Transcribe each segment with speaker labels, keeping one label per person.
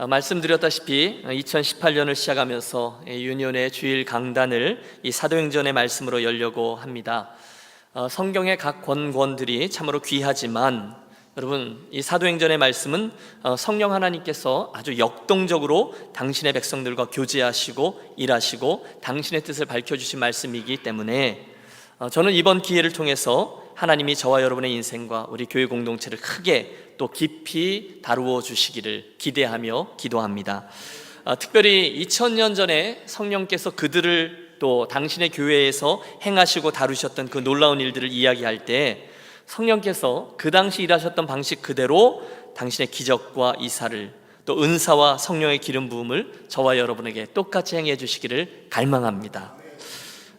Speaker 1: 말씀드렸다시피 2018년을 시작하면서 유년의 주일 강단을 이 사도행전의 말씀으로 열려고 합니다. 성경의 각 권권들이 참으로 귀하지만 여러분, 이 사도행전의 말씀은 성령 하나님께서 아주 역동적으로 당신의 백성들과 교제하시고 일하시고 당신의 뜻을 밝혀주신 말씀이기 때문에 저는 이번 기회를 통해서 하나님이 저와 여러분의 인생과 우리 교회 공동체를 크게 또 깊이 다루어 주시기를 기대하며 기도합니다. 특별히 2000년 전에 성령께서 그들을 또 당신의 교회에서 행하시고 다루셨던 그 놀라운 일들을 이야기할 때 성령께서 그 당시 일하셨던 방식 그대로 당신의 기적과 이사를 또 은사와 성령의 기름 부음을 저와 여러분에게 똑같이 행해 주시기를 갈망합니다.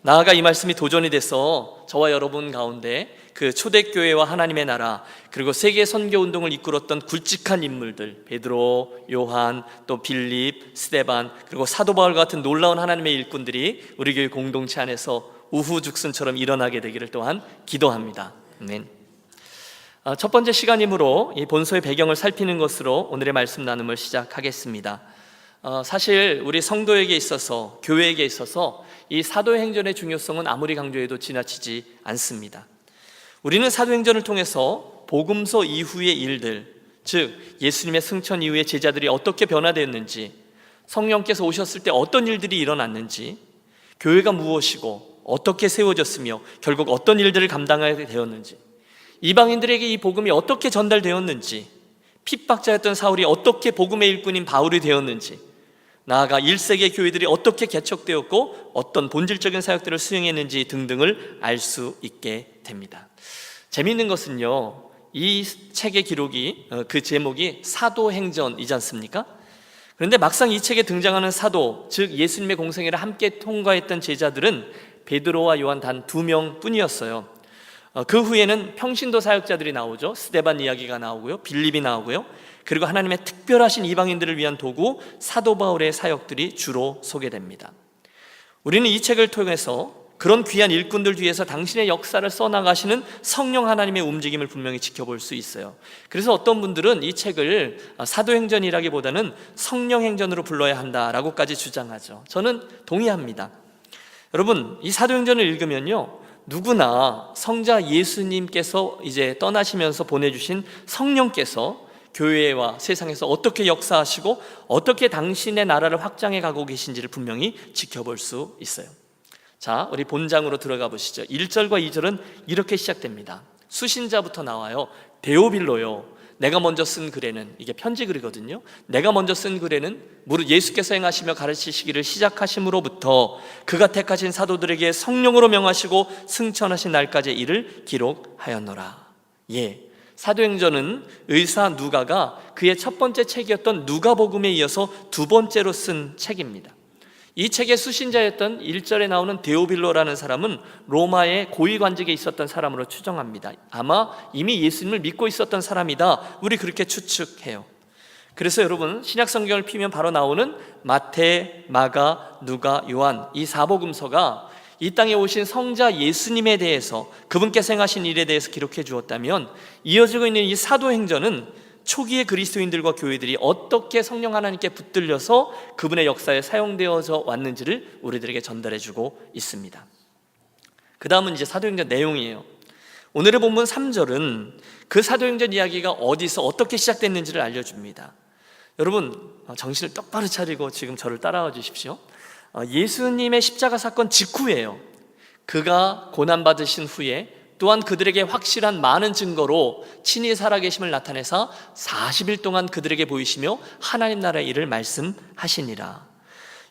Speaker 1: 나아가 이 말씀이 도전이 돼서 저와 여러분 가운데 그 초대교회와 하나님의 나라 그리고 세계 선교 운동을 이끌었던 굵직한 인물들 베드로, 요한, 또 빌립, 스데반 그리고 사도 바울 같은 놀라운 하나님의 일꾼들이 우리 교회 공동체 안에서 우후죽순처럼 일어나게 되기를 또한 기도합니다. 아멘. 첫 번째 시간이므로 이 본서의 배경을 살피는 것으로 오늘의 말씀 나눔을 시작하겠습니다. 사실 우리 성도에게 있어서 교회에게 있어서 이 사도행전의 중요성은 아무리 강조해도 지나치지 않습니다. 우리는 사도행전을 통해서 복음서 이후의 일들, 즉 예수님의 승천 이후에 제자들이 어떻게 변화되었는지, 성령께서 오셨을 때 어떤 일들이 일어났는지, 교회가 무엇이고 어떻게 세워졌으며 결국 어떤 일들을 감당하게 되었는지, 이방인들에게 이 복음이 어떻게 전달되었는지, 핍박자였던 사울이 어떻게 복음의 일꾼인 바울이 되었는지, 나아가 1세기 교회들이 어떻게 개척되었고 어떤 본질적인 사역들을 수행했는지 등등을 알 수 있게 됩니다. 재미있는 것은요, 이 책의 기록이 그 제목이 사도행전이지 않습니까? 그런데 막상 이 책에 등장하는 사도, 즉 예수님의 공생애를 함께 통과했던 제자들은 베드로와 요한 단 2명 뿐이었어요. 그 후에는 평신도 사역자들이 나오죠. 스데반 이야기가 나오고요, 빌립이 나오고요, 그리고 하나님의 특별하신 이방인들을 위한 도구 사도 바울의 사역들이 주로 소개됩니다. 우리는 이 책을 통해서 그런 귀한 일꾼들 뒤에서 당신의 역사를 써나가시는 성령 하나님의 움직임을 분명히 지켜볼 수 있어요. 그래서 어떤 분들은 이 책을 사도행전이라기보다는 성령행전으로 불러야 한다라고까지 주장하죠. 저는 동의합니다. 여러분, 이 사도행전을 읽으면요, 누구나 성자 예수님께서 이제 떠나시면서 보내주신 성령께서 교회와 세상에서 어떻게 역사하시고 어떻게 당신의 나라를 확장해 가고 계신지를 분명히 지켜볼 수 있어요. 자, 우리 본장으로 들어가 보시죠. 1절과 2절은 이렇게 시작됩니다. 수신자부터 나와요. 데오빌로요, 내가 먼저 쓴 글에는, 이게 편지 글이거든요. 내가 먼저 쓴 글에는 무릇 예수께서 행하시며 가르치시기를 시작하심으로부터 그가 택하신 사도들에게 성령으로 명하시고 승천하신 날까지의 일을 기록하였노라. 사도행전은 의사 누가가 그의 첫 번째 책이었던 누가복음에 이어서 두 번째로 쓴 책입니다. 이 책의 수신자였던 1절에 나오는 데오빌로라는 사람은 로마의 고위관직에 있었던 사람으로 추정합니다. 아마 이미 예수님을 믿고 있었던 사람이다, 우리 그렇게 추측해요. 그래서 여러분, 신약성경을 피면 바로 나오는 마태, 마가, 누가, 요한, 이 사복음서가 이 땅에 오신 성자 예수님에 대해서, 그분께서 행하신 일에 대해서 기록해 주었다면, 이어지고 있는 이 사도행전은 초기의 그리스도인들과 교회들이 어떻게 성령 하나님께 붙들려서 그분의 역사에 사용되어져 왔는지를 우리들에게 전달해주고 있습니다. 그 다음은 이제 사도행전 내용이에요. 오늘의 본문 3절은 그 사도행전 이야기가 어디서 어떻게 시작됐는지를 알려줍니다. 여러분, 정신을 똑바로 차리고 지금 저를 따라와 주십시오. 예수님의 십자가 사건 직후예요. 그가 고난받으신 후에 또한 그들에게 확실한 많은 증거로 친히 살아계심을 나타내사 40일 동안 그들에게 보이시며 하나님 나라의 일을 말씀하시니라.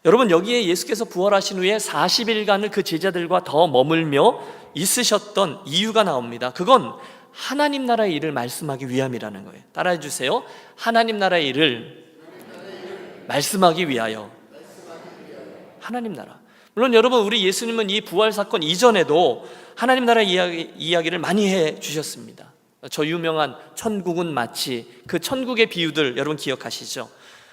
Speaker 1: 여러분, 여기에 예수께서 부활하신 후에 40일간을 그 제자들과 더 머물며 있으셨던 이유가 나옵니다. 그건 하나님 나라의 일을 말씀하기 위함이라는 거예요. 따라해 주세요. 하나님 나라의 일을 말씀하기 위하여. 하나님 나라. 물론 여러분, 우리 예수님은 이 부활 사건 이전에도 하나님 나라의 이야기를 많이 해 주셨습니다. 저 유명한 천국은 마치, 그 천국의 비유들 여러분 기억하시죠?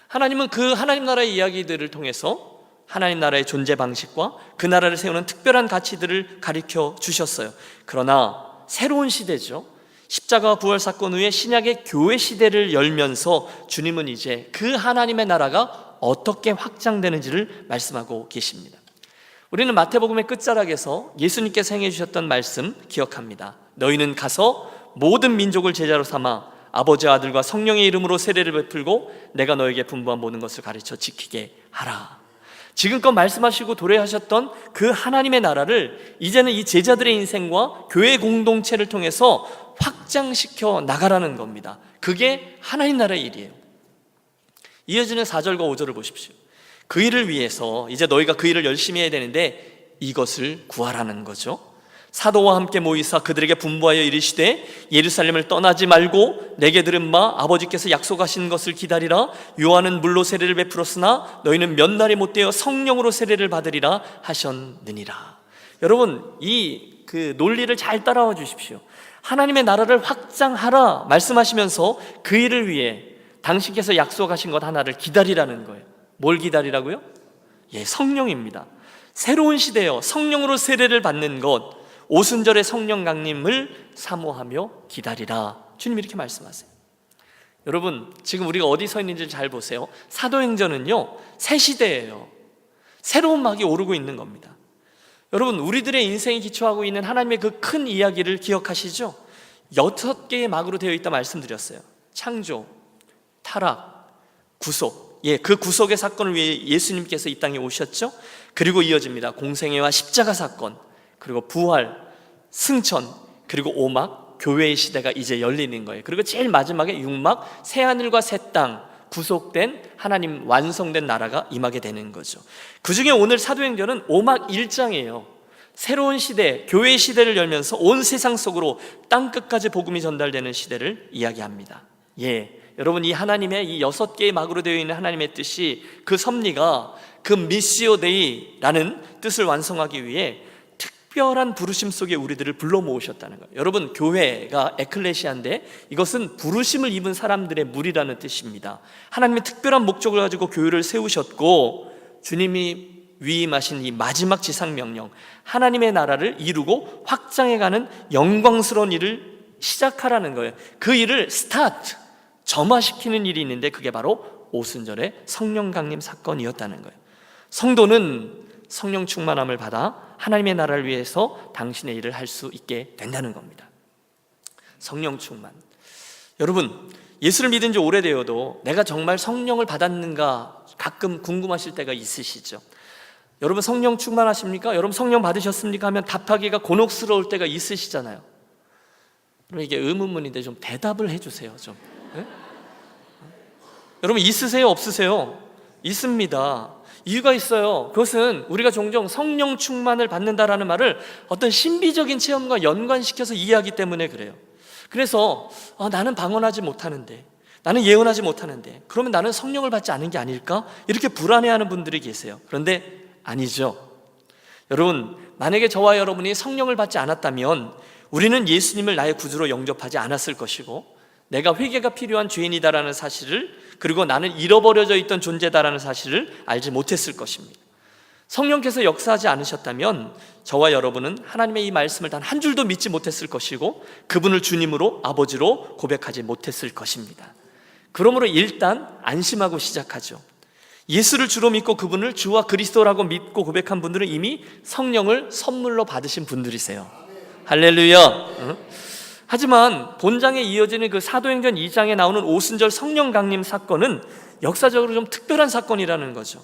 Speaker 1: 하나님은 그 하나님 나라의 이야기들을 통해서 하나님 나라의 존재 방식과 그 나라를 세우는 특별한 가치들을 가르쳐 주셨어요. 그러나 새로운 시대죠. 십자가 부활 사건 후에 신약의 교회 시대를 열면서 주님은 이제 그 하나님의 나라가 어떻게 확장되는지를 말씀하고 계십니다. 우리는 마태복음의 끝자락에서 예수님께서 행해 주셨던 말씀 기억합니다. 너희는 가서 모든 민족을 제자로 삼아 아버지, 아들과 성령의 이름으로 세례를 베풀고 내가 너에게 분부한 모든 것을 가르쳐 지키게 하라. 지금껏 말씀하시고 도래하셨던 그 하나님의 나라를 이제는 이 제자들의 인생과 교회 공동체를 통해서 확장시켜 나가라는 겁니다. 그게 하나님 나라의 일이에요. 이어지는 4절과 5절을 보십시오. 그 일을 위해서 이제 너희가 그 일을 열심히 해야 되는데 이것을 구하라는 거죠. 사도와 함께 모이사 그들에게 분부하여 이르시되 예루살렘을 떠나지 말고 내게 들은 바 아버지께서 약속하신 것을 기다리라. 요한은 물로 세례를 베풀었으나 너희는 몇 날이 못되어 성령으로 세례를 받으리라 하셨느니라. 여러분, 이 논리를 잘 따라와 주십시오. 하나님의 나라를 확장하라 말씀하시면서 그 일을 위해 당신께서 약속하신 것 하나를 기다리라는 거예요. 뭘 기다리라고요? 성령입니다. 새로운 시대요, 성령으로 세례를 받는 것, 오순절의 성령 강림을 사모하며 기다리라. 주님 이렇게 말씀하세요. 여러분, 지금 우리가 어디 서 있는지 잘 보세요. 사도행전은요, 새 시대예요. 새로운 막이 오르고 있는 겁니다. 여러분, 우리들의 인생이 기초하고 있는 하나님의 그 큰 이야기를 기억하시죠? 6개의 막으로 되어 있다 말씀드렸어요. 창조, 타락, 구속. 그 구속의 사건을 위해 예수님께서 이 땅에 오셨죠? 그리고 이어집니다. 공생애와 십자가 사건, 그리고 부활, 승천, 그리고 오막, 교회의 시대가 이제 열리는 거예요. 그리고 제일 마지막에 6막, 새하늘과 새 땅, 구속된 하나님 완성된 나라가 임하게 되는 거죠. 그 중에 오늘 사도행전은 5막 1장이에요. 새로운 시대, 교회의 시대를 열면서 온 세상 속으로 땅끝까지 복음이 전달되는 시대를 이야기합니다. 여러분, 이 하나님의 이 6개의 막으로 되어 있는 하나님의 뜻이, 그 섭리가 그 미시오 데이라는 뜻을 완성하기 위해 특별한 부르심 속에 우리들을 불러 모으셨다는 거예요. 여러분, 교회가 에클레시아인데 이것은 부르심을 입은 사람들의 무리라는 뜻입니다. 하나님의 특별한 목적을 가지고 교회를 세우셨고, 주님이 위임하신 이 마지막 지상명령, 하나님의 나라를 이루고 확장해가는 영광스러운 일을 시작하라는 거예요. 그 일을 스타트, 점화시키는 일이 있는데 그게 바로 오순절의 성령 강림 사건이었다는 거예요. 성도는 성령 충만함을 받아 하나님의 나라를 위해서 당신의 일을 할 수 있게 된다는 겁니다. 성령 충만. 여러분, 예수를 믿은 지 오래되어도 내가 정말 성령을 받았는가 가끔 궁금하실 때가 있으시죠? 여러분, 성령 충만하십니까? 여러분, 성령 받으셨습니까? 하면 답하기가 곤혹스러울 때가 있으시잖아요. 그럼 이게 의문문인데 좀 대답을 해주세요. 좀. 네? 여러분, 있으세요? 없으세요? 있습니다. 이유가 있어요. 그것은 우리가 종종 성령 충만을 받는다라는 말을 어떤 신비적인 체험과 연관시켜서 이해하기 때문에 그래요. 그래서 나는 방언하지 못하는데, 나는 예언하지 못하는데, 그러면 나는 성령을 받지 않은 게 아닐까? 이렇게 불안해하는 분들이 계세요. 그런데 아니죠. 여러분, 만약에 저와 여러분이 성령을 받지 않았다면 우리는 예수님을 나의 구주로 영접하지 않았을 것이고, 내가 회개가 필요한 죄인이다라는 사실을, 그리고 나는 잃어버려져 있던 존재다라는 사실을 알지 못했을 것입니다. 성령께서 역사하지 않으셨다면 저와 여러분은 하나님의 이 말씀을 단 한 줄도 믿지 못했을 것이고, 그분을 주님으로, 아버지로 고백하지 못했을 것입니다. 그러므로 일단 안심하고 시작하죠. 예수를 주로 믿고 그분을 주와 그리스도라고 믿고 고백한 분들은 이미 성령을 선물로 받으신 분들이세요. 할렐루야. 하지만 본장에 이어지는 그 사도행전 2장에 나오는 오순절 성령 강림 사건은 역사적으로 좀 특별한 사건이라는 거죠.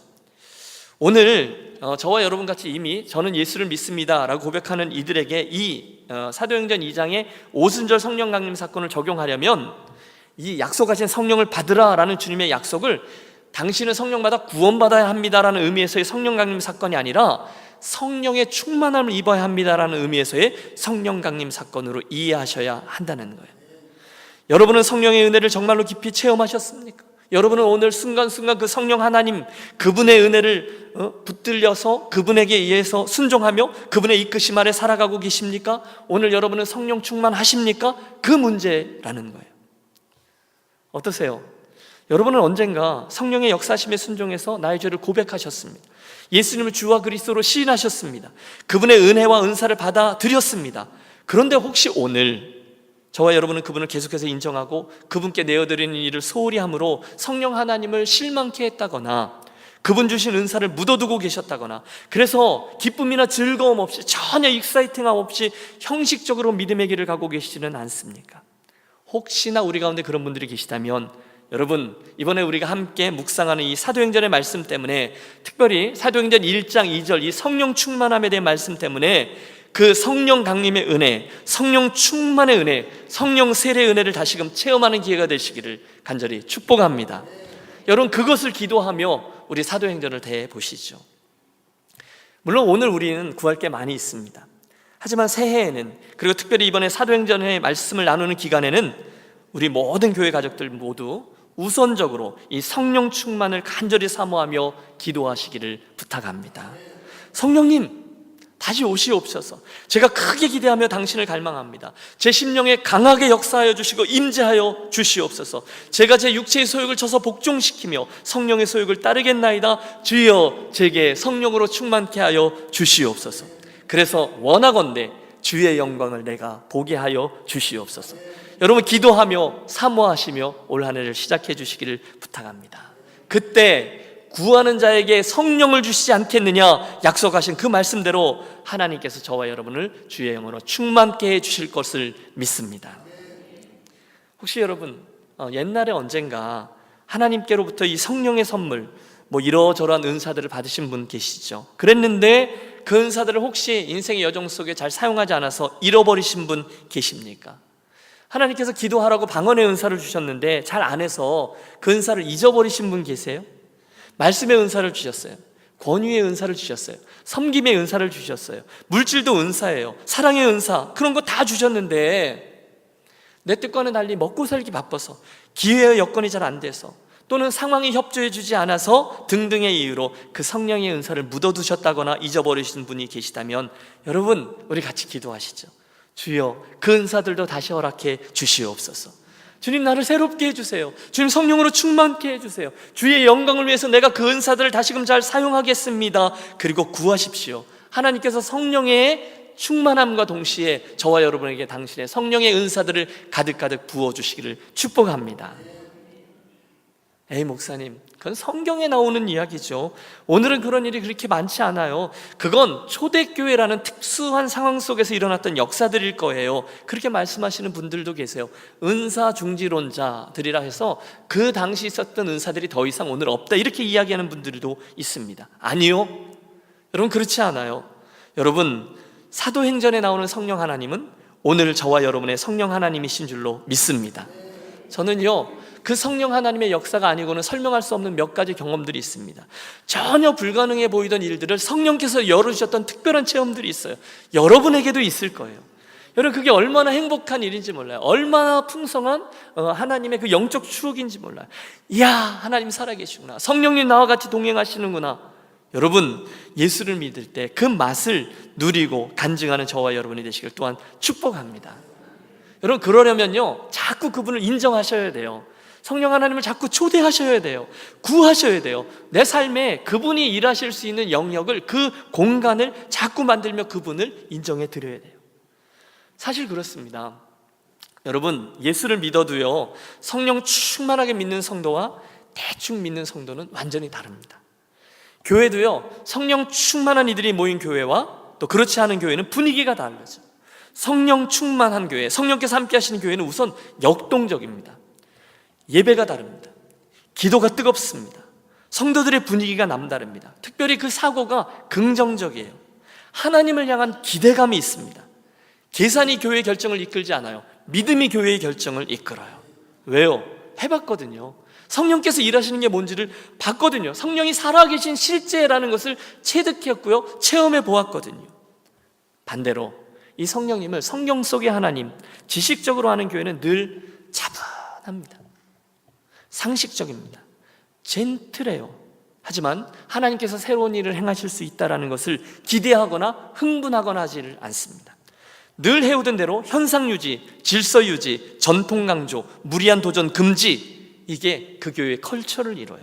Speaker 1: 오늘 저와 여러분 같이 이미 저는 예수를 믿습니다 라고 고백하는 이들에게 이 사도행전 2장의 오순절 성령 강림 사건을 적용하려면 이 약속하신 성령을 받으라 라는 주님의 약속을 당신은 성령받아 구원받아야 합니다라는 의미에서의 성령 강림 사건이 아니라 성령의 충만함을 입어야 합니다라는 의미에서의 성령 강림 사건으로 이해하셔야 한다는 거예요. 여러분은 성령의 은혜를 정말로 깊이 체험하셨습니까? 여러분은 오늘 순간순간 그 성령 하나님, 그분의 은혜를 붙들려서 그분에게 의해서 순종하며 그분의 이끄심 아래 살아가고 계십니까? 오늘 여러분은 성령 충만하십니까? 그 문제라는 거예요. 어떠세요? 여러분은 언젠가 성령의 역사심에 순종해서 나의 죄를 고백하셨습니다. 예수님을 주와 그리스도로 시인하셨습니다. 그분의 은혜와 은사를 받아들였습니다. 그런데 혹시 오늘 저와 여러분은 그분을 계속해서 인정하고 그분께 내어드리는 일을 소홀히 함으로 성령 하나님을 실망케 했다거나 그분 주신 은사를 묻어두고 계셨다거나 그래서 기쁨이나 즐거움 없이 전혀 익사이팅함 없이 형식적으로 믿음의 길을 가고 계시지는 않습니까? 혹시나 우리 가운데 그런 분들이 계시다면 여러분, 이번에 우리가 함께 묵상하는 이 사도행전의 말씀 때문에, 특별히 사도행전 1장 2절 이 성령 충만함에 대한 말씀 때문에 그 성령 강림의 은혜, 성령 충만의 은혜, 성령 세례의 은혜를 다시금 체험하는 기회가 되시기를 간절히 축복합니다. 여러분, 그것을 기도하며 우리 사도행전을 대해보시죠. 물론 오늘 우리는 구할 게 많이 있습니다. 하지만 새해에는, 그리고 특별히 이번에 사도행전의 말씀을 나누는 기간에는 우리 모든 교회 가족들 모두 우선적으로 이 성령 충만을 간절히 사모하며 기도하시기를 부탁합니다. 성령님, 다시 오시옵소서. 제가 크게 기대하며 당신을 갈망합니다. 제 심령에 강하게 역사하여 주시고 임재하여 주시옵소서. 제가 제 육체의 소욕을 쳐서 복종시키며 성령의 소욕을 따르겠나이다. 주여, 제게 성령으로 충만케 하여 주시옵소서. 그래서 원하건대 주의 영광을 내가 보게 하여 주시옵소서. 여러분, 기도하며 사모하시며 올 한 해를 시작해 주시기를 부탁합니다. 그때 구하는 자에게 성령을 주시지 않겠느냐 약속하신 그 말씀대로 하나님께서 저와 여러분을 주의 영으로 충만케 해 주실 것을 믿습니다. 혹시 여러분 옛날에 언젠가 하나님께로부터 이 성령의 선물, 이러저러한 은사들을 받으신 분 계시죠? 그랬는데 그 은사들을 혹시 인생의 여정 속에 잘 사용하지 않아서 잃어버리신 분 계십니까? 하나님께서 기도하라고 방언의 은사를 주셨는데 잘 안 해서 그 은사를 잊어버리신 분 계세요? 말씀의 은사를 주셨어요. 권위의 은사를 주셨어요. 섬김의 은사를 주셨어요. 물질도 은사예요. 사랑의 은사, 그런 거 다 주셨는데 내 뜻과는 달리 먹고 살기 바빠서, 기회의 여건이 잘 안 돼서, 또는 상황이 협조해 주지 않아서 등등의 이유로 그 성령의 은사를 묻어두셨다거나 잊어버리신 분이 계시다면 여러분, 우리 같이 기도하시죠. 주여, 그 은사들도 다시 허락해 주시옵소서. 주님, 나를 새롭게 해주세요. 주님, 성령으로 충만케 해주세요. 주의 영광을 위해서 내가 그 은사들을 다시금 잘 사용하겠습니다. 그리고 구하십시오. 하나님께서 성령의 충만함과 동시에 저와 여러분에게 당신의 성령의 은사들을 가득가득 부어주시기를 축복합니다. 에이 목사님, 그건 성경에 나오는 이야기죠. 오늘은 그런 일이 그렇게 많지 않아요. 그건 초대교회라는 특수한 상황 속에서 일어났던 역사들일 거예요. 그렇게 말씀하시는 분들도 계세요. 은사 중지론자들이라 해서 그 당시 있었던 은사들이 더 이상 오늘 없다, 이렇게 이야기하는 분들도 있습니다. 아니요, 여러분, 그렇지 않아요. 여러분, 사도행전에 나오는 성령 하나님은 오늘 저와 여러분의 성령 하나님이신 줄로 믿습니다. 저는요, 그 성령 하나님의 역사가 아니고는 설명할 수 없는 몇 가지 경험들이 있습니다. 전혀 불가능해 보이던 일들을 성령께서 열어주셨던 특별한 체험들이 있어요. 여러분에게도 있을 거예요. 여러분, 그게 얼마나 행복한 일인지 몰라요. 얼마나 풍성한 하나님의 그 영적 추억인지 몰라요. 이야, 하나님 살아계시구나. 성령님 나와 같이 동행하시는구나. 여러분, 예수를 믿을 때 그 맛을 누리고 간증하는 저와 여러분이 되시길 또한 축복합니다. 여러분, 그러려면요, 자꾸 그분을 인정하셔야 돼요. 성령 하나님을 자꾸 초대하셔야 돼요. 구하셔야 돼요. 내 삶에 그분이 일하실 수 있는 영역을, 그 공간을 자꾸 만들며 그분을 인정해 드려야 돼요. 사실 그렇습니다. 여러분, 예수를 믿어도요, 성령 충만하게 믿는 성도와 대충 믿는 성도는 완전히 다릅니다. 교회도요, 성령 충만한 이들이 모인 교회와 또 그렇지 않은 교회는 분위기가 다르죠. 성령 충만한 교회, 성령께서 함께 하시는 교회는 우선 역동적입니다. 예배가 다릅니다. 기도가 뜨겁습니다. 성도들의 분위기가 남다릅니다. 특별히 그 사고가 긍정적이에요. 하나님을 향한 기대감이 있습니다. 계산이 교회의 결정을 이끌지 않아요. 믿음이 교회의 결정을 이끌어요. 왜요? 해봤거든요. 성령께서 일하시는 게 뭔지를 봤거든요. 성령이 살아계신 실제라는 것을 체득했고요, 체험해 보았거든요. 반대로 이 성령님을 성경 속의 하나님, 지식적으로 하는 교회는 늘 차분합니다. 상식적입니다. 젠틀해요. 하지만 하나님께서 새로운 일을 행하실 수 있다는 것을 기대하거나 흥분하거나 하지를 않습니다. 늘 해오던 대로 현상 유지, 질서 유지, 전통 강조, 무리한 도전 금지, 이게 그 교회의 컬처를 이뤄요.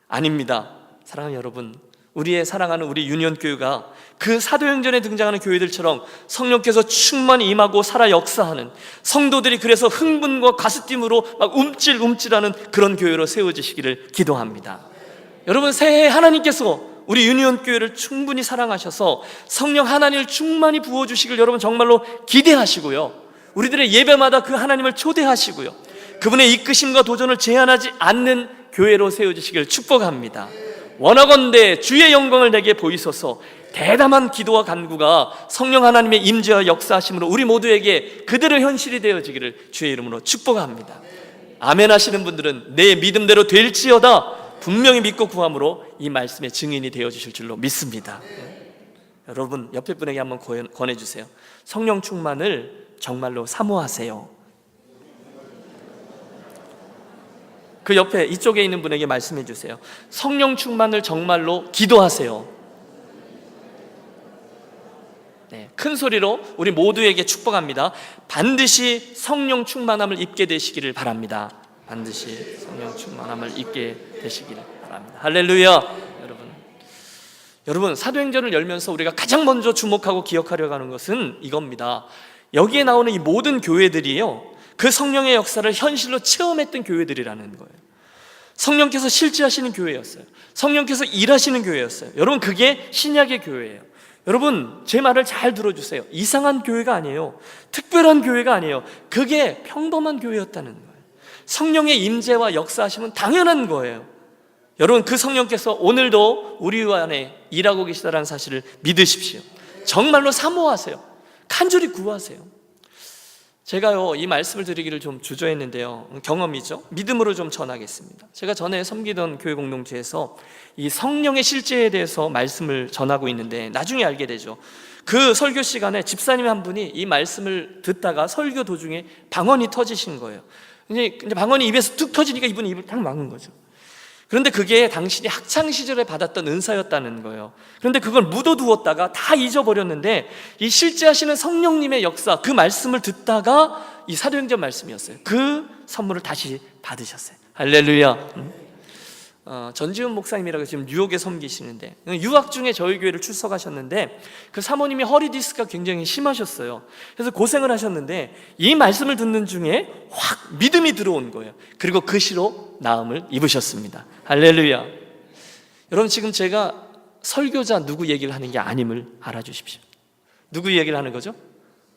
Speaker 1: 아닙니다. 사랑하는 여러분, 우리의 사랑하는 우리 유년교회가 그 사도행전에 등장하는 교회들처럼 성령께서 충만히 임하고 살아 역사하는, 성도들이 그래서 흥분과 가스띠으로 막 움찔움찔하는 그런 교회로 세워지시기를 기도합니다. 여러분, 새해 하나님께서 우리 유년교회를 충분히 사랑하셔서 성령 하나님을 충만히 부어주시길 여러분 정말로 기대하시고요, 우리들의 예배마다 그 하나님을 초대하시고요, 그분의 이끄심과 도전을 제한하지 않는 교회로 세워주시길 축복합니다. 원하건대 주의 영광을 내게 보이소서. 대담한 기도와 간구가 성령 하나님의 임재와 역사하심으로 우리 모두에게 그대로 현실이 되어지기를 주의 이름으로 축복합니다. 아멘 하시는 분들은 내 믿음대로 될지어다 분명히 믿고 구함으로 이 말씀의 증인이 되어주실 줄로 믿습니다. 여러분, 옆에 분에게 한번 권해주세요. 성령 충만을 정말로 사모하세요. 그 옆에 이쪽에 있는 분에게 말씀해 주세요. 성령 충만을 정말로 기도하세요. 네, 큰 소리로 우리 모두에게 축복합니다. 반드시 성령 충만함을 입게 되시기를 바랍니다. 반드시 성령 충만함을 입게 되시기를 바랍니다. 할렐루야. 여러분, 사도행전을 열면서 우리가 가장 먼저 주목하고 기억하려고 하는 것은 이겁니다. 여기에 나오는 이 모든 교회들이요, 그 성령의 역사를 현실로 체험했던 교회들이라는 거예요. 성령께서 실제하시는 교회였어요. 성령께서 일하시는 교회였어요. 여러분, 그게 신약의 교회예요. 여러분, 제 말을 잘 들어주세요. 이상한 교회가 아니에요. 특별한 교회가 아니에요. 그게 평범한 교회였다는 거예요. 성령의 임재와 역사하심은 당연한 거예요. 여러분, 그 성령께서 오늘도 우리 안에 일하고 계시다는 사실을 믿으십시오. 정말로 사모하세요. 간절히 구하세요. 제가요, 이 말씀을 드리기를 좀 주저했는데요, 경험이죠. 믿음으로 좀 전하겠습니다. 제가 전에 섬기던 교회 공동체에서 이 성령의 실제에 대해서 말씀을 전하고 있는데 나중에 알게 되죠. 그 설교 시간에 집사님 한 분이 이 말씀을 듣다가 설교 도중에 방언이 터지신 거예요. 근데 방언이 입에서 툭 터지니까 이분이 입을 딱 막은 거죠. 그런데 그게 당신이 학창시절에 받았던 은사였다는 거예요. 그런데 그걸 묻어두었다가 다 잊어버렸는데 이 실제하시는 성령님의 역사, 그 말씀을 듣다가 이 사도행전 말씀이었어요. 그 선물을 다시 받으셨어요. 할렐루야. 전지훈 목사님이라고 지금 뉴욕에 섬기시는데, 유학 중에 저희 교회를 출석하셨는데 그 사모님이 허리 디스크가 굉장히 심하셨어요. 그래서 고생을 하셨는데 이 말씀을 듣는 중에 확 믿음이 들어온 거예요. 그리고 그 시로 나음을 입으셨습니다. 할렐루야. 여러분, 지금 제가 설교자 누구 얘기를 하는 게 아님을 알아주십시오. 누구 얘기를 하는 거죠?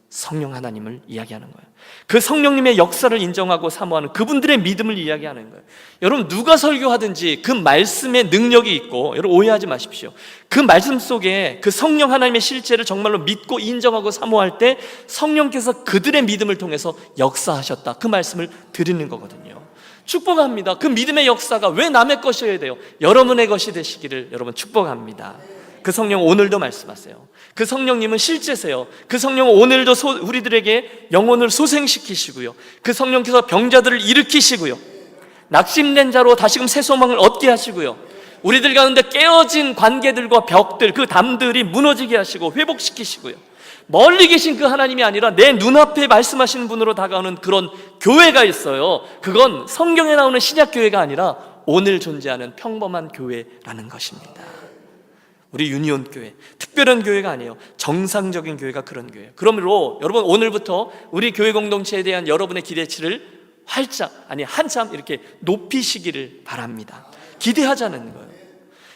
Speaker 1: 성령 하나님을 이야기하는 거예요. 그 성령님의 역사를 인정하고 사모하는 그분들의 믿음을 이야기하는 거예요. 여러분, 누가 설교하든지 그 말씀에 능력이 있고, 여러분 오해하지 마십시오. 그 말씀 속에 그 성령 하나님의 실제를 정말로 믿고 인정하고 사모할 때 성령께서 그들의 믿음을 통해서 역사하셨다, 그 말씀을 드리는 거거든요. 축복합니다. 그 믿음의 역사가 왜 남의 것이어야 돼요? 여러분의 것이 되시기를 여러분 축복합니다. 그 성령 오늘도 말씀하세요. 그 성령님은 실제세요. 그 성령은 오늘도 우리들에게 영혼을 소생시키시고요, 그 성령께서 병자들을 일으키시고요, 낙심된 자로 다시금 새 소망을 얻게 하시고요, 우리들 가운데 깨어진 관계들과 벽들, 그 담들이 무너지게 하시고 회복시키시고요, 멀리 계신 그 하나님이 아니라 내 눈앞에 말씀하시는 분으로 다가오는 그런 교회가 있어요. 그건 성경에 나오는 신약교회가 아니라 오늘 존재하는 평범한 교회라는 것입니다. 우리 유니온 교회, 특별한 교회가 아니에요. 정상적인 교회가 그런 교회예요. 그러므로 여러분, 오늘부터 우리 교회 공동체에 대한 여러분의 기대치를 한참 이렇게 높이시기를 바랍니다. 기대하자는 거예요.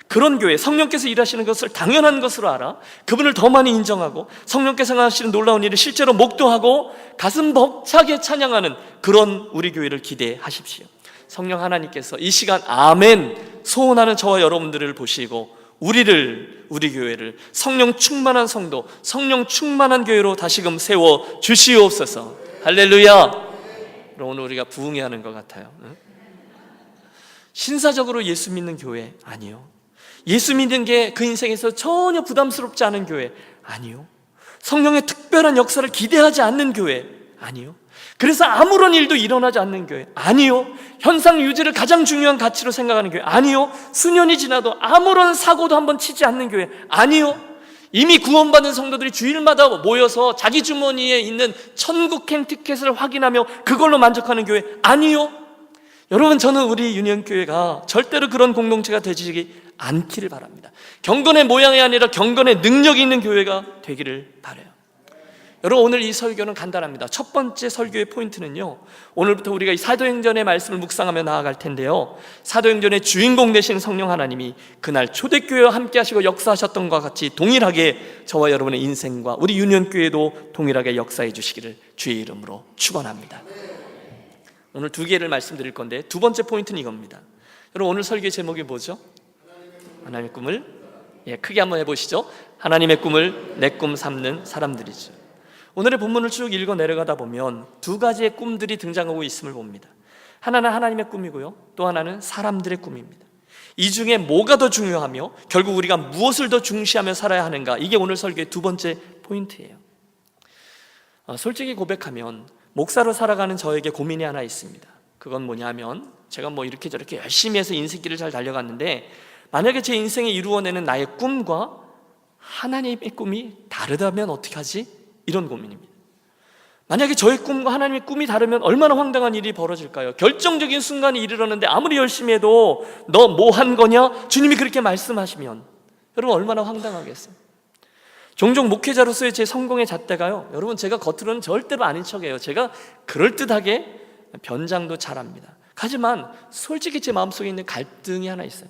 Speaker 1: 그런 교회, 성령께서 일하시는 것을 당연한 것으로 알아 그분을 더 많이 인정하고 성령께서 하시는 놀라운 일을 실제로 목도하고 가슴 벅차게 찬양하는 그런 우리 교회를 기대하십시오. 성령 하나님께서 이 시간 아멘 소원하는 저와 여러분들을 보시고 우리 교회를 성령 충만한 성도, 성령 충만한 교회로 다시금 세워 주시옵소서. 할렐루야. 오늘 우리가 부흥해야 하는 것 같아요. 신사적으로 예수 믿는 교회 아니요. 예수 믿는 게 그 인생에서 전혀 부담스럽지 않은 교회 아니요. 성령의 특별한 역사를 기대하지 않는 교회 아니요. 그래서 아무런 일도 일어나지 않는 교회 아니요. 현상 유지를 가장 중요한 가치로 생각하는 교회 아니요. 수년이 지나도 아무런 사고도 한번 치지 않는 교회 아니요. 이미 구원받은 성도들이 주일마다 모여서 자기 주머니에 있는 천국행 티켓을 확인하며 그걸로 만족하는 교회 아니요. 여러분, 저는 우리 유년교회가 절대로 그런 공동체가 되지 않기를 바랍니다. 경건의 모양이 아니라 경건의 능력이 있는 교회가 되기를 바라요. 여러분, 오늘 이 설교는 간단합니다. 첫 번째 설교의 포인트는요, 오늘부터 우리가 이 사도행전의 말씀을 묵상하며 나아갈 텐데요, 사도행전의 주인공 되신 성령 하나님이 그날 초대교회와 함께 하시고 역사하셨던 것과 같이 동일하게 저와 여러분의 인생과 우리 유년교회도 동일하게 역사해 주시기를 주의 이름으로 축원합니다. 오늘 두 개를 말씀드릴 건데, 두 번째 포인트는 이겁니다. 여러분, 오늘 설교의 제목이 뭐죠? 하나님의 꿈을, 크게 한번 해보시죠. 하나님의 꿈을 내 꿈 삼는 사람들이죠. 오늘의 본문을 쭉 읽어 내려가다 보면 두 가지의 꿈들이 등장하고 있음을 봅니다. 하나는 하나님의 꿈이고요, 또 하나는 사람들의 꿈입니다. 이 중에 뭐가 더 중요하며 결국 우리가 무엇을 더 중시하며 살아야 하는가, 이게 오늘 설교의 두 번째 포인트예요. 솔직히 고백하면 목사로 살아가는 저에게 고민이 하나 있습니다. 그건 뭐냐면, 제가 이렇게 저렇게 열심히 해서 인생길을 잘 달려갔는데, 만약에 제 인생에 이루어내는 나의 꿈과 하나님의 꿈이 다르다면 어떻게 하지? 이런 고민입니다. 만약에 저의 꿈과 하나님의 꿈이 다르면 얼마나 황당한 일이 벌어질까요? 결정적인 순간이 이르렀는데 아무리 열심히 해도 너 뭐 한 거냐? 주님이 그렇게 말씀하시면 여러분 얼마나 황당하겠어요? 종종 목회자로서의 제 성공의 잣대가요, 여러분, 제가 겉으로는 절대로 아닌 척해요. 제가 그럴듯하게 변장도 잘합니다. 하지만 솔직히 제 마음속에 있는 갈등이 하나 있어요.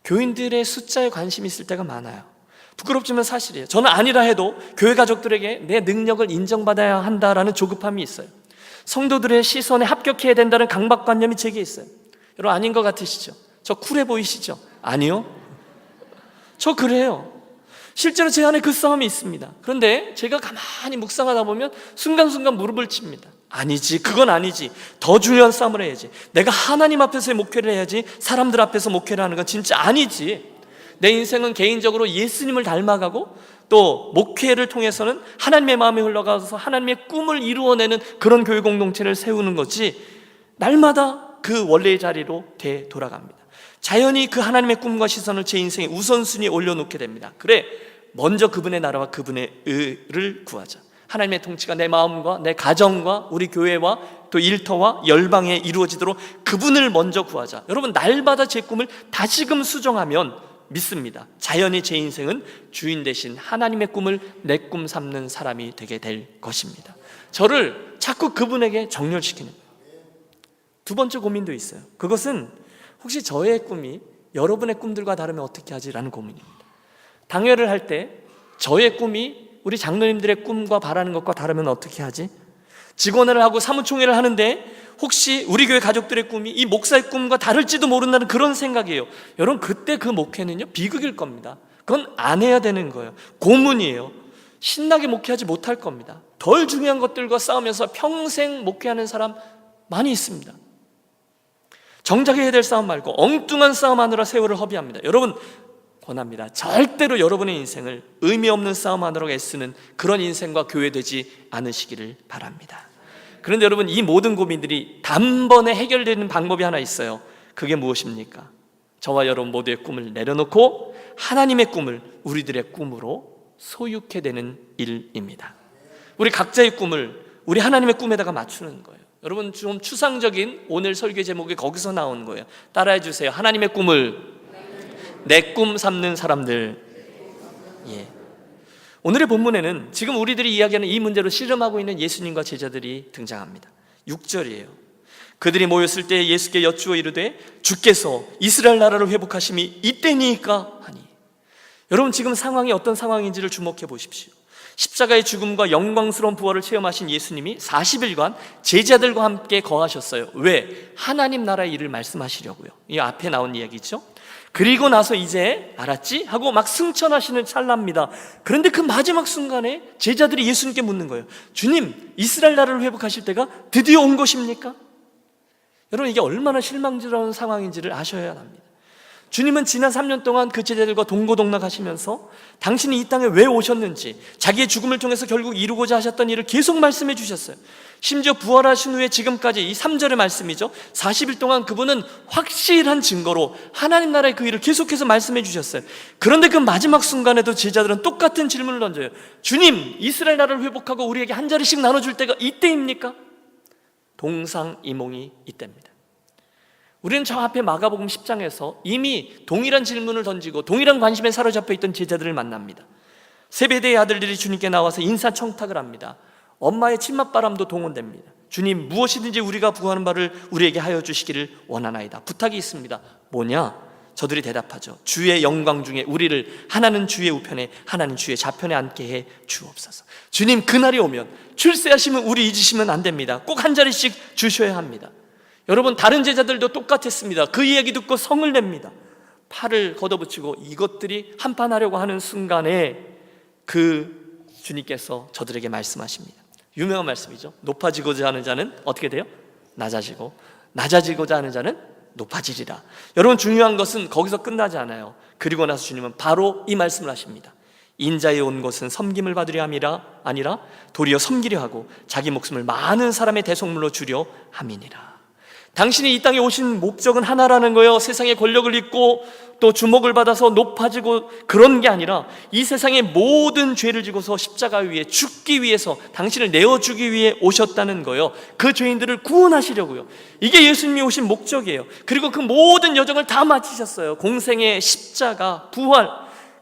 Speaker 1: 교인들의 숫자에 관심이 있을 때가 많아요. 부끄럽지만 사실이에요. 저는 아니라 해도 교회 가족들에게 내 능력을 인정받아야 한다라는 조급함이 있어요. 성도들의 시선에 합격해야 된다는 강박관념이 제게 있어요. 여러분, 아닌 것 같으시죠? 저 쿨해 보이시죠? 아니요, 저 그래요. 실제로 제 안에 그 싸움이 있습니다. 그런데 제가 가만히 묵상하다 보면 순간순간 무릎을 칩니다. 아니지, 그건 아니지. 더 중요한 싸움을 해야지. 내가 하나님 앞에서 목회를 해야지 사람들 앞에서 목회를 하는 건 진짜 아니지. 내 인생은 개인적으로 예수님을 닮아가고 또 목회를 통해서는 하나님의 마음이 흘러가서 하나님의 꿈을 이루어내는 그런 교회 공동체를 세우는 거지, 날마다 그 원래의 자리로 되돌아갑니다. 자연히 그 하나님의 꿈과 시선을 제 인생의 우선순위에 올려놓게 됩니다. 그래, 먼저 그분의 나라와 그분의 의를 구하자. 하나님의 통치가 내 마음과 내 가정과 우리 교회와 또 일터와 열방에 이루어지도록 그분을 먼저 구하자. 여러분, 날마다 제 꿈을 다시금 수정하면 믿습니다. 자연히 제 인생은 주인 대신 하나님의 꿈을 내 꿈 삼는 사람이 되게 될 것입니다. 저를 자꾸 그분에게 정렬시키는 거예요. 두 번째 고민도 있어요. 그것은 혹시 저의 꿈이 여러분의 꿈들과 다르면 어떻게 하지? 라는 고민입니다. 당회를 할 때 저의 꿈이 우리 장로님들의 꿈과 바라는 것과 다르면 어떻게 하지? 직원회를 하고 사무총회를 하는데 혹시 우리 교회 가족들의 꿈이 이 목사의 꿈과 다를지도 모른다는 그런 생각이에요. 여러분, 그때 그 목회는요, 비극일 겁니다. 그건 안 해야 되는 거예요. 고문이에요. 신나게 목회하지 못할 겁니다. 덜 중요한 것들과 싸우면서 평생 목회하는 사람 많이 있습니다. 정작 해야 될 싸움 말고 엉뚱한 싸움하느라 세월을 허비합니다. 여러분, 권합니다. 절대로 여러분의 인생을 의미 없는 싸움하느라고 애쓰는 그런 인생과 교회 되지 않으시기를 바랍니다. 그런데 여러분, 이 모든 고민들이 단번에 해결되는 방법이 하나 있어요. 그게 무엇입니까? 저와 여러분 모두의 꿈을 내려놓고 하나님의 꿈을 우리들의 꿈으로 소유케 되는 일입니다. 우리 각자의 꿈을 우리 하나님의 꿈에다가 맞추는 거예요. 여러분, 좀 추상적인 오늘 설교 제목이 거기서 나온 거예요. 따라해 주세요. 하나님의 꿈을 내 꿈 삼는 사람들. 오늘의 본문에는 지금 우리들이 이야기하는 이 문제로 씨름하고 있는 예수님과 제자들이 등장합니다. 6절이에요. 그들이 모였을 때 예수께 여쭈어 이르되 주께서 이스라엘 나라를 회복하심이 이때니까 하니. 여러분, 지금 상황이 어떤 상황인지를 주목해 보십시오. 십자가의 죽음과 영광스러운 부활을 체험하신 예수님이 40일간 제자들과 함께 거하셨어요. 왜? 하나님 나라의 일을 말씀하시려고요. 이 앞에 나온 이야기죠. 그리고 나서 이제 알았지? 하고 막 승천하시는 찰나입니다. 그런데 그 마지막 순간에 제자들이 예수님께 묻는 거예요. 주님, 이스라엘 나라를 회복하실 때가 드디어 온 것입니까? 여러분, 이게 얼마나 실망스러운 상황인지를 아셔야 합니다. 주님은 지난 3년 동안 그 제자들과 동고동락하시면서 당신이 이 땅에 왜 오셨는지, 자기의 죽음을 통해서 결국 이루고자 하셨던 일을 계속 말씀해 주셨어요. 심지어 부활하신 후에 지금까지 이 3절의 말씀이죠. 40일 동안 그분은 확실한 증거로 하나님 나라의 그 일을 계속해서 말씀해 주셨어요. 그런데 그 마지막 순간에도 제자들은 똑같은 질문을 던져요. 주님, 이스라엘 나라를 회복하고 우리에게 한 자리씩 나눠줄 때가 이때입니까? 동상이몽이 이때입니다. 우리는 저 앞에 마가복음 10장에서 이미 동일한 질문을 던지고 동일한 관심에 사로잡혀 있던 제자들을 만납니다. 세베대의 아들들이 주님께 나와서 인사청탁을 합니다. 엄마의 침맛바람도 동원됩니다. 주님, 무엇이든지 우리가 구하는 바를 우리에게 하여 주시기를 원하나이다. 부탁이 있습니다. 뭐냐? 저들이 대답하죠. 주의 영광 중에 우리를 하나는 주의 우편에 하나는 주의 좌편에 앉게 해 주옵소서. 주님, 그날이 오면 출세하시면 우리 잊으시면 안 됩니다. 꼭 한 자리씩 주셔야 합니다. 여러분, 다른 제자들도 똑같았습니다. 그 이야기 듣고 성을 냅니다. 팔을 걷어붙이고 이것들이 한판하려고 하는 순간에 그 주님께서 저들에게 말씀하십니다. 유명한 말씀이죠. 높아지고자 하는 자는 어떻게 돼요? 낮아지고, 낮아지고자 하는 자는 높아지리라. 여러분, 중요한 것은 거기서 끝나지 않아요. 그리고 나서 주님은 바로 이 말씀을 하십니다. 인자에 온 것은 섬김을 받으려 함이라 아니라 도리어 섬기려 하고 자기 목숨을 많은 사람의 대속물로 주려 함이니라. 당신이 이 땅에 오신 목적은 하나라는 거예요. 세상의 권력을 잊고 또 주목을 받아서 높아지고 그런 게 아니라 이 세상의 모든 죄를 지고서 십자가 위에 죽기 위해서 당신을 내어주기 위해 오셨다는 거예요. 그 죄인들을 구원하시려고요. 이게 예수님이 오신 목적이에요. 그리고 그 모든 여정을 다 마치셨어요. 공생의 십자가, 부활,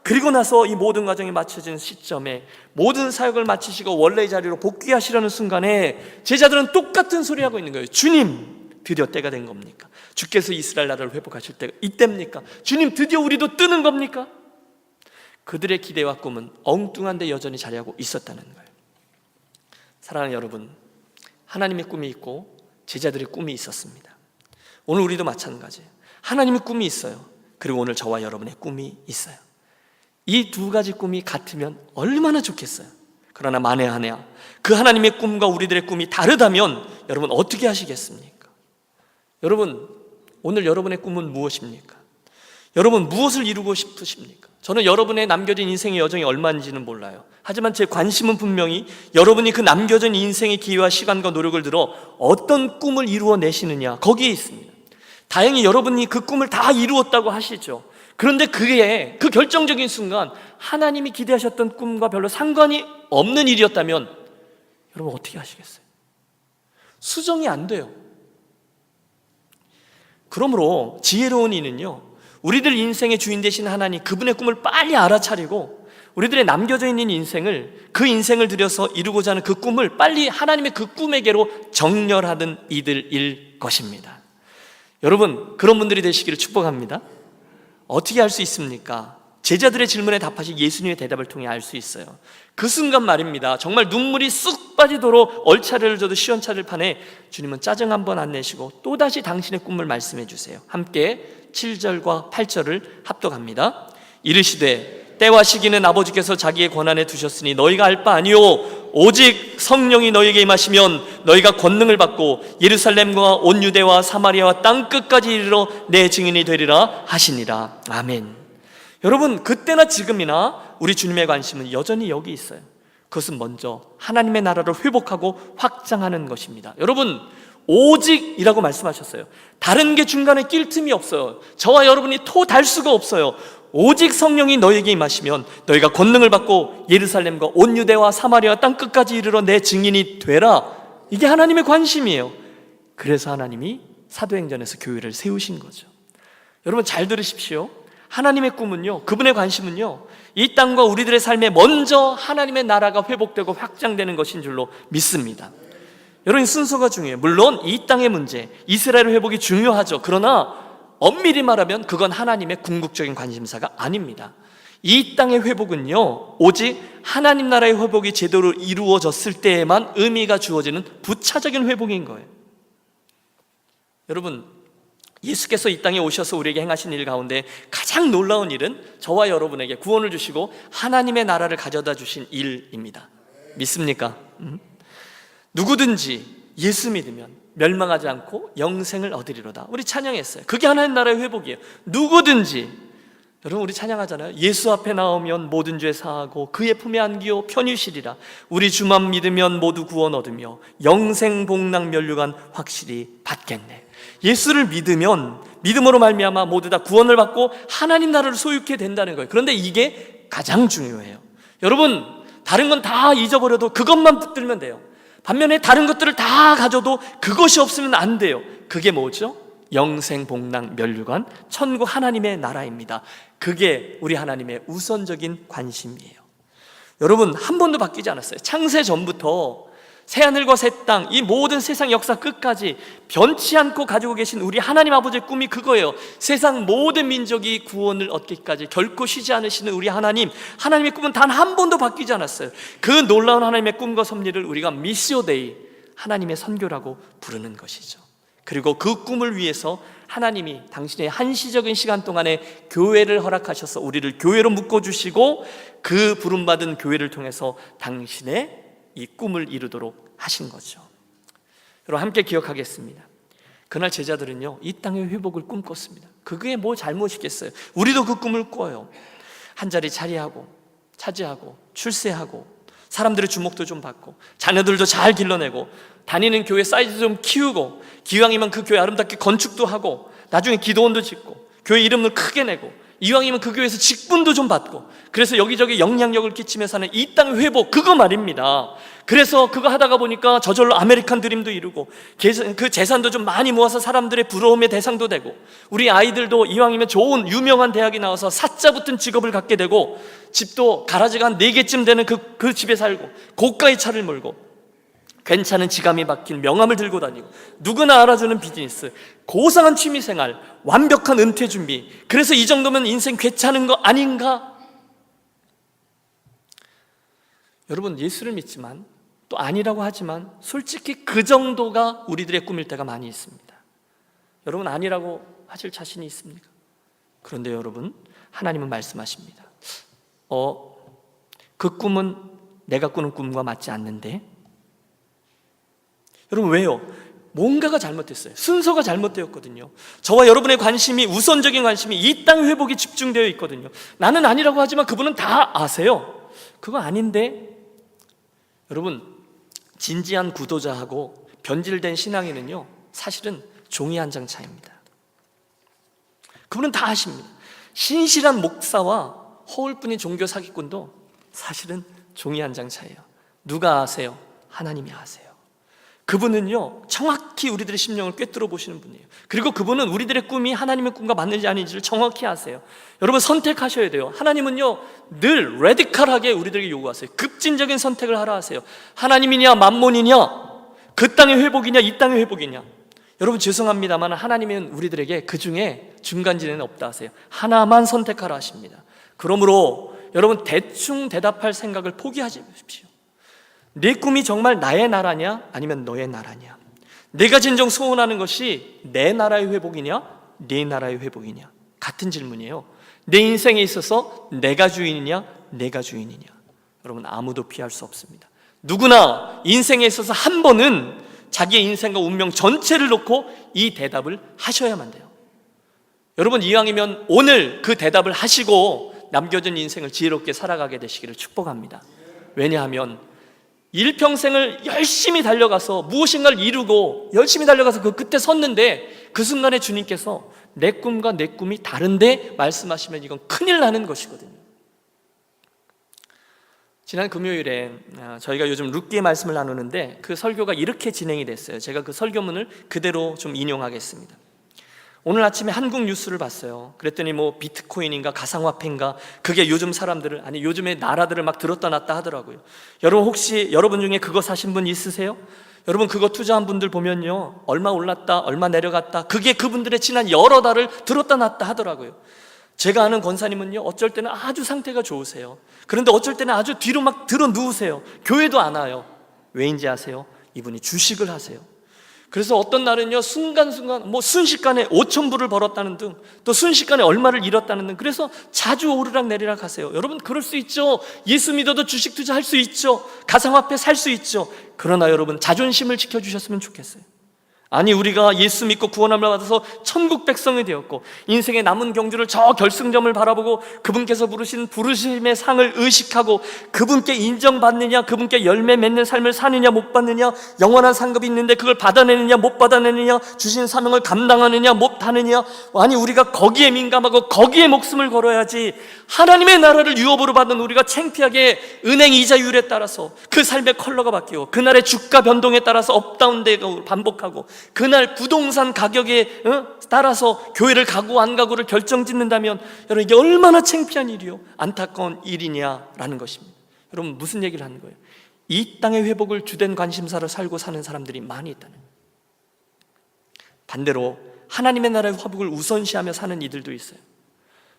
Speaker 1: 그리고 나서 이 모든 과정이 마쳐진 시점에 모든 사역을 마치시고 원래의 자리로 복귀하시려는 순간에 제자들은 똑같은 소리 하고 있는 거예요. 주님, 드디어 때가 된 겁니까? 주께서 이스라엘 나라를 회복하실 때가 이때입니까? 주님, 드디어 우리도 뜨는 겁니까? 그들의 기대와 꿈은 엉뚱한데 여전히 자리하고 있었다는 거예요. 사랑하는 여러분, 하나님의 꿈이 있고 제자들의 꿈이 있었습니다. 오늘 우리도 마찬가지예요. 하나님의 꿈이 있어요. 그리고 오늘 저와 여러분의 꿈이 있어요. 이 두 가지 꿈이 같으면 얼마나 좋겠어요. 그러나 만에 하나 그 하나님의 꿈과 우리들의 꿈이 다르다면 여러분 어떻게 하시겠습니까? 여러분, 오늘 여러분의 꿈은 무엇입니까? 여러분, 무엇을 이루고 싶으십니까? 저는 여러분의 남겨진 인생의 여정이 얼마인지는 몰라요. 하지만 제 관심은 분명히 여러분이 그 남겨진 인생의 기회와 시간과 노력을 들어 어떤 꿈을 이루어내시느냐, 거기에 있습니다. 다행히 여러분이 그 꿈을 다 이루었다고 하시죠. 그런데 그게 그 결정적인 순간 하나님이 기대하셨던 꿈과 별로 상관이 없는 일이었다면 여러분 어떻게 하시겠어요? 수정이 안 돼요. 그러므로 지혜로운 이는요, 우리들 인생의 주인 되신 하나님, 그분의 꿈을 빨리 알아차리고 우리들의 남겨져 있는 인생을, 그 인생을 들여서 이루고자 하는 그 꿈을 빨리 하나님의 그 꿈에게로 정렬하는 이들일 것입니다. 여러분, 그런 분들이 되시기를 축복합니다. 어떻게 할 수 있습니까? 제자들의 질문에 답하신 예수님의 대답을 통해 알 수 있어요. 그 순간 말입니다. 정말 눈물이 쑥 빠지도록 얼차례를 줘도 시원찮을 판에 주님은 짜증 한번 안 내시고 또다시 당신의 꿈을 말씀해 주세요. 함께 7절과 8절을 합독합니다. 이르시되 때와 시기는 아버지께서 자기의 권한에 두셨으니 너희가 알 바 아니요 오직 성령이 너희에게 임하시면 너희가 권능을 받고 예루살렘과 온 유대와 사마리아와 땅 끝까지 이르러 내 증인이 되리라 하시니라. 아멘. 여러분, 그때나 지금이나 우리 주님의 관심은 여전히 여기 있어요. 그것은 먼저 하나님의 나라를 회복하고 확장하는 것입니다. 여러분, 오직이라고 말씀하셨어요. 다른 게 중간에 낄 틈이 없어요. 저와 여러분이 토달 수가 없어요. 오직 성령이 너에게 임하시면 너희가 권능을 받고 예루살렘과 온 유대와 사마리아 땅 끝까지 이르러 내 증인이 되라. 이게 하나님의 관심이에요. 그래서 하나님이 사도행전에서 교회를 세우신 거죠. 여러분, 잘 들으십시오. 하나님의 꿈은요, 그분의 관심은요, 이 땅과 우리들의 삶에 먼저 하나님의 나라가 회복되고 확장되는 것인 줄로 믿습니다. 여러분, 순서가 중요해요. 물론 이 땅의 문제, 이스라엘 회복이 중요하죠. 그러나 엄밀히 말하면 그건 하나님의 궁극적인 관심사가 아닙니다. 이 땅의 회복은요, 오직 하나님 나라의 회복이 제대로 이루어졌을 때에만 의미가 주어지는 부차적인 회복인 거예요. 여러분, 예수께서 이 땅에 오셔서 우리에게 행하신 일 가운데 가장 놀라운 일은 저와 여러분에게 구원을 주시고 하나님의 나라를 가져다 주신 일입니다. 믿습니까? 누구든지 예수 믿으면 멸망하지 않고 영생을 얻으리로다. 우리 찬양했어요. 그게 하나님 나라의 회복이에요. 누구든지. 여러분, 우리 찬양하잖아요. 예수 앞에 나오면 모든 죄 사하고 그의 품에 안기어 편히 쉬리라. 우리 주만 믿으면 모두 구원 얻으며 영생 복락 면류관 확실히 받겠네. 예수를 믿으면 믿음으로 말미암아 모두 다 구원을 받고 하나님 나라를 소유하게 된다는 거예요. 그런데 이게 가장 중요해요. 여러분, 다른 건 다 잊어버려도 그것만 붙들면 돼요. 반면에 다른 것들을 다 가져도 그것이 없으면 안 돼요. 그게 뭐죠? 영생복락 면류관 천국 하나님의 나라입니다. 그게 우리 하나님의 우선적인 관심이에요. 여러분, 한 번도 바뀌지 않았어요. 창세 전부터 새하늘과 새 땅, 이 모든 세상 역사 끝까지 변치 않고 가지고 계신 우리 하나님 아버지의 꿈이 그거예요. 세상 모든 민족이 구원을 얻기까지 결코 쉬지 않으시는 우리 하나님의 꿈은 단 한 번도 바뀌지 않았어요. 그 놀라운 하나님의 꿈과 섭리를 우리가 미시오 데이, 하나님의 선교라고 부르는 것이죠. 그리고 그 꿈을 위해서 하나님이 당신의 한시적인 시간 동안에 교회를 허락하셔서 우리를 교회로 묶어주시고 그 부름받은 교회를 통해서 당신의 이 꿈을 이루도록 하신 거죠. 여러분, 함께 기억하겠습니다. 그날 제자들은요, 이 땅의 회복을 꿈꿨습니다. 그게 뭐 잘못이겠어요? 우리도 그 꿈을 꿔요. 한 자리 차지하고 출세하고 사람들의 주목도 좀 받고 자녀들도 잘 길러내고 다니는 교회 사이즈 좀 키우고 기왕이면 그 교회 아름답게 건축도 하고 나중에 기도원도 짓고 교회 이름을 크게 내고 이왕이면 그 교회에서 직분도 좀 받고 그래서 여기저기 영향력을 끼치면서 하는 이 땅의 회복, 그거 말입니다. 그래서 그거 하다가 보니까 저절로 아메리칸 드림도 이루고 그 재산도 좀 많이 모아서 사람들의 부러움의 대상도 되고 우리 아이들도 이왕이면 좋은 유명한 대학에 나와서 사자 붙은 직업을 갖게 되고 집도 가라지가 한 4개쯤 되는 그 집에 살고 고가의 차를 몰고 괜찮은 지갑이 박힌 명함을 들고 다니고 누구나 알아주는 비즈니스, 고상한 취미생활, 완벽한 은퇴 준비. 그래서 이 정도면 인생 괜찮은 거 아닌가? 여러분, 예수를 믿지만 또 아니라고 하지만 솔직히 그 정도가 우리들의 꿈일 때가 많이 있습니다. 여러분, 아니라고 하실 자신이 있습니까? 그런데 여러분, 하나님은 말씀하십니다. 그 꿈은 내가 꾸는 꿈과 맞지 않는데? 여러분, 왜요? 뭔가가 잘못됐어요. 순서가 잘못되었거든요. 저와 여러분의 관심이, 우선적인 관심이 이 땅의 회복에 집중되어 있거든요. 나는 아니라고 하지만 그분은 다 아세요. 그거 아닌데? 여러분, 진지한 구도자하고 변질된 신앙인은요, 사실은 종이 한 장 차이입니다. 그분은 다 아십니다. 신실한 목사와 허울뿐인 종교 사기꾼도 사실은 종이 한 장 차이예요. 누가 아세요? 하나님이 아세요. 그분은요, 정확히 우리들의 심령을 꿰뚫어 보시는 분이에요. 그리고 그분은 우리들의 꿈이 하나님의 꿈과 맞는지 아닌지를 정확히 아세요. 여러분, 선택하셔야 돼요. 하나님은요, 늘 레디컬하게 우리들에게 요구하세요. 급진적인 선택을 하라 하세요. 하나님이냐 만몬이냐, 그 땅의 회복이냐 이 땅의 회복이냐. 여러분, 죄송합니다만 하나님은 우리들에게 그 중에 중간지대는 없다 하세요. 하나만 선택하라 하십니다. 그러므로 여러분, 대충 대답할 생각을 포기하지 마십시오. 내 꿈이 정말 나의 나라냐 아니면 너의 나라냐? 내가 진정 소원하는 것이 내 나라의 회복이냐 네 나라의 회복이냐? 같은 질문이에요. 내 인생에 있어서 내가 주인이냐 내가 주인이냐? 여러분, 아무도 피할 수 없습니다. 누구나 인생에 있어서 한 번은 자기의 인생과 운명 전체를 놓고 이 대답을 하셔야만 돼요. 여러분, 이왕이면 오늘 그 대답을 하시고 남겨진 인생을 지혜롭게 살아가게 되시기를 축복합니다. 왜냐하면 일평생을 열심히 달려가서 무엇인가를 이루고 열심히 달려가서 그 끝에 섰는데 그 순간에 주님께서 내 꿈과 내 꿈이 다른데 말씀하시면 이건 큰일 나는 것이거든요. 지난 금요일에 저희가 요즘 룻기의 말씀을 나누는데 그 설교가 이렇게 진행이 됐어요. 제가 그 설교문을 그대로 좀 인용하겠습니다. 오늘 아침에 한국 뉴스를 봤어요. 그랬더니 뭐 비트코인인가 가상화폐인가 그게 요즘 사람들을, 아니 요즘의 나라들을 막 들었다 놨다 하더라고요. 여러분, 혹시 여러분 중에 그거 사신 분 있으세요? 여러분, 그거 투자한 분들 보면요, 얼마 올랐다 얼마 내려갔다, 그게 그분들의 지난 여러 달을 들었다 놨다 하더라고요. 제가 아는 권사님은요, 어쩔 때는 아주 상태가 좋으세요. 그런데 어쩔 때는 아주 뒤로 막 들어 누우세요. 교회도 안 와요. 왜인지 아세요? 이분이 주식을 하세요. 그래서 어떤 날은요, 순간순간 뭐 순식간에 5,000불을 벌었다는 등, 또 순식간에 얼마를 잃었다는 등, 그래서 자주 오르락 내리락 하세요. 여러분, 그럴 수 있죠. 예수 믿어도 주식 투자할 수 있죠. 가상화폐 살 수 있죠. 그러나 여러분, 자존심을 지켜주셨으면 좋겠어요. 아니, 우리가 예수 믿고 구원함을 받아서 천국 백성이 되었고 인생의 남은 경주를 저 결승점을 바라보고 그분께서 부르신 부르심의 상을 의식하고 그분께 인정받느냐, 그분께 열매 맺는 삶을 사느냐 못 받느냐, 영원한 상급이 있는데 그걸 받아내느냐 못 받아내느냐, 주신 사명을 감당하느냐 못 하느냐, 아니 우리가 거기에 민감하고 거기에 목숨을 걸어야지 하나님의 나라를 유업으로 받는 우리가 창피하게 은행 이자율에 따라서 그 삶의 컬러가 바뀌고 그날의 주가 변동에 따라서 업다운되고 반복하고 그날 부동산 가격에 따라서 교회를 가고 안 가고를 결정짓는다면 여러분 이게 얼마나 창피한 일이요, 안타까운 일이냐라는 것입니다. 여러분 무슨 얘기를 하는 거예요? 이 땅의 회복을 주된 관심사로 살고 사는 사람들이 많이 있다는 거예요. 반대로 하나님의 나라의 화복을 우선시하며 사는 이들도 있어요.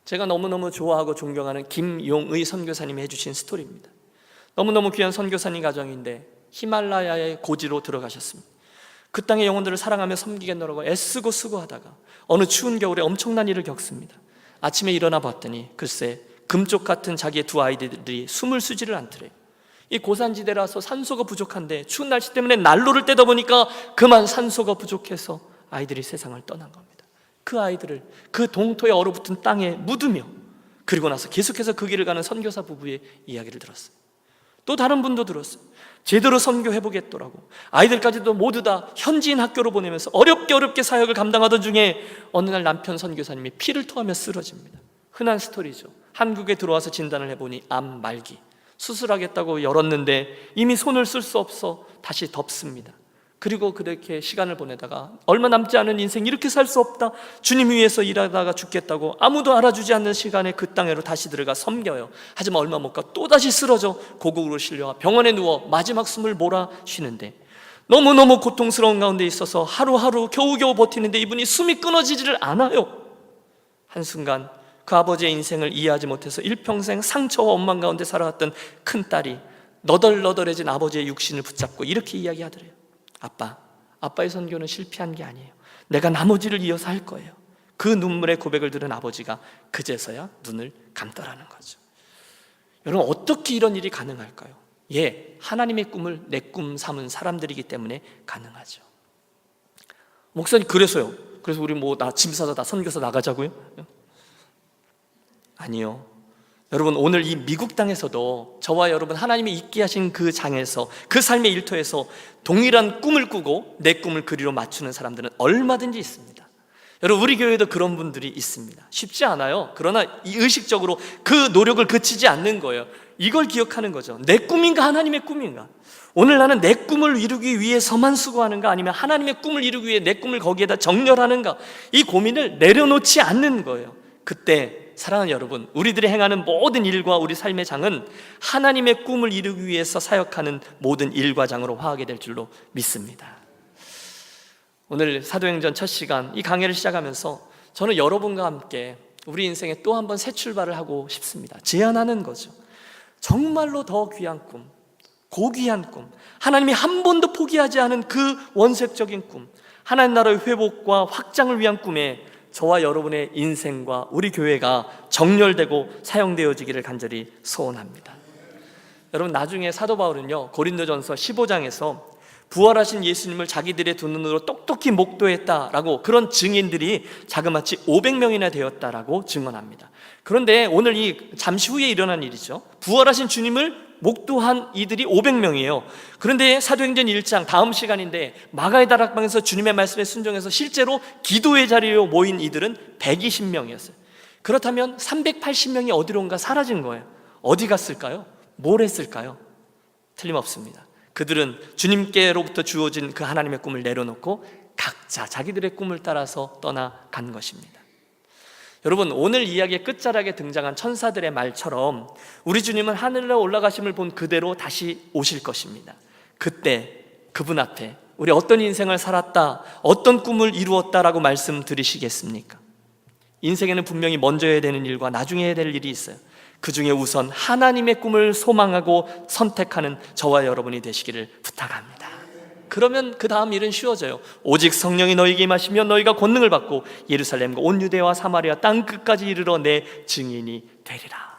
Speaker 1: 제가 너무너무 좋아하고 존경하는 김용의 선교사님이 해주신 스토리입니다. 너무너무 귀한 선교사님 가정인데 히말라야의 고지로 들어가셨습니다. 그 땅의 영혼들을 사랑하며 섬기겠노라고 애쓰고 수고하다가 어느 추운 겨울에 엄청난 일을 겪습니다. 아침에 일어나 봤더니 글쎄 금쪽 같은 자기의 두 아이들이 숨을 쉬지를 않더래요. 이 고산지대라서 산소가 부족한데 추운 날씨 때문에 난로를 떼다 보니까 그만 산소가 부족해서 아이들이 세상을 떠난 겁니다. 그 아이들을 그 동토에 얼어붙은 땅에 묻으며 그리고 나서 계속해서 그 길을 가는 선교사 부부의 이야기를 들었어요. 또 다른 분도 들었어요. 제대로 선교해보겠더라고 아이들까지도 모두 다 현지인 학교로 보내면서 어렵게 사역을 감당하던 중에 어느 날 남편 선교사님이 피를 토하며 쓰러집니다. 흔한 스토리죠. 한국에 들어와서 진단을 해보니 암 말기, 수술하겠다고 열었는데 이미 손을 쓸 수 없어 다시 덮습니다. 그리고 그렇게 시간을 보내다가 얼마 남지 않은 인생 이렇게 살 수 없다, 주님 위해서 일하다가 죽겠다고 아무도 알아주지 않는 시간에 그 땅으로 다시 들어가 섬겨요. 하지만 얼마 못 가 또다시 쓰러져 고국으로 실려와 병원에 누워 마지막 숨을 몰아 쉬는데 너무너무 고통스러운 가운데 있어서 하루하루 겨우겨우 버티는데 이분이 숨이 끊어지지를 않아요. 한순간 그 아버지의 인생을 이해하지 못해서 일평생 상처와 원망 가운데 살아왔던 큰딸이 너덜너덜해진 아버지의 육신을 붙잡고 이렇게 이야기하더래요. 아빠의 선교는 실패한 게 아니에요. 내가 나머지를 이어서 할 거예요. 그 눈물의 고백을 들은 아버지가 그제서야 눈을 감더라는 거죠. 여러분 어떻게 이런 일이 가능할까요? 하나님의 꿈을 내 꿈 삼은 사람들이기 때문에 가능하죠. 목사님 그래서요? 그래서 우리 짐 싸서 다 선교사 나가자고요? 아니요. 여러분 오늘 이 미국 땅에서도 저와 여러분 하나님이 있게 하신 그 장에서 그 삶의 일터에서 동일한 꿈을 꾸고 내 꿈을 그리로 맞추는 사람들은 얼마든지 있습니다. 여러분 우리 교회에도 그런 분들이 있습니다. 쉽지 않아요. 그러나 이 의식적으로 그 노력을 그치지 않는 거예요. 이걸 기억하는 거죠. 내 꿈인가 하나님의 꿈인가? 오늘 나는 내 꿈을 이루기 위해서만 수고하는가 아니면 하나님의 꿈을 이루기 위해 내 꿈을 거기에다 정렬하는가? 이 고민을 내려놓지 않는 거예요. 그때 사랑하는 여러분, 우리들이 행하는 모든 일과 우리 삶의 장은 하나님의 꿈을 이루기 위해서 사역하는 모든 일과 장으로 화하게 될 줄로 믿습니다. 오늘 사도행전 첫 시간 이 강해를 시작하면서 저는 여러분과 함께 우리 인생에 또 한 번 새 출발을 하고 싶습니다. 제안하는 거죠. 정말로 더 귀한 꿈, 고귀한 꿈, 하나님이 한 번도 포기하지 않은 그 원색적인 꿈, 하나님 나라의 회복과 확장을 위한 꿈에 저와 여러분의 인생과 우리 교회가 정렬되고 사용되어지기를 간절히 소원합니다. 여러분 나중에 사도 바울은요 고린도전서 15장에서 부활하신 예수님을 자기들의 두 눈으로 똑똑히 목도했다라고 그런 증인들이 자그마치 500명이나 되었다라고 증언합니다. 그런데 오늘 이 잠시 후에 일어난 일이죠. 부활하신 주님을 목도한 이들이 500명이에요. 그런데 사도행전 1장 다음 시간인데 마가의 다락방에서 주님의 말씀에 순종해서 실제로 기도의 자리에 모인 이들은 120명이었어요. 그렇다면 380명이 어디론가 사라진 거예요. 어디 갔을까요? 뭘 했을까요? 틀림없습니다. 그들은 주님께로부터 주어진 그 하나님의 꿈을 내려놓고 각자 자기들의 꿈을 따라서 떠나간 것입니다. 여러분 오늘 이야기의 끝자락에 등장한 천사들의 말처럼 우리 주님은 하늘로 올라가심을 본 그대로 다시 오실 것입니다. 그때 그분 앞에 우리 어떤 인생을 살았다, 어떤 꿈을 이루었다라고 말씀드리시겠습니까? 인생에는 분명히 먼저 해야 되는 일과 나중에 해야 될 일이 있어요. 그 중에 우선 하나님의 꿈을 소망하고 선택하는 저와 여러분이 되시기를 부탁합니다. 그러면 그 다음 일은 쉬워져요. 오직 성령이 너희에게 임하시면 너희가 권능을 받고 예루살렘과 온 유대와 사마리아 땅 끝까지 이르러 내 증인이 되리라.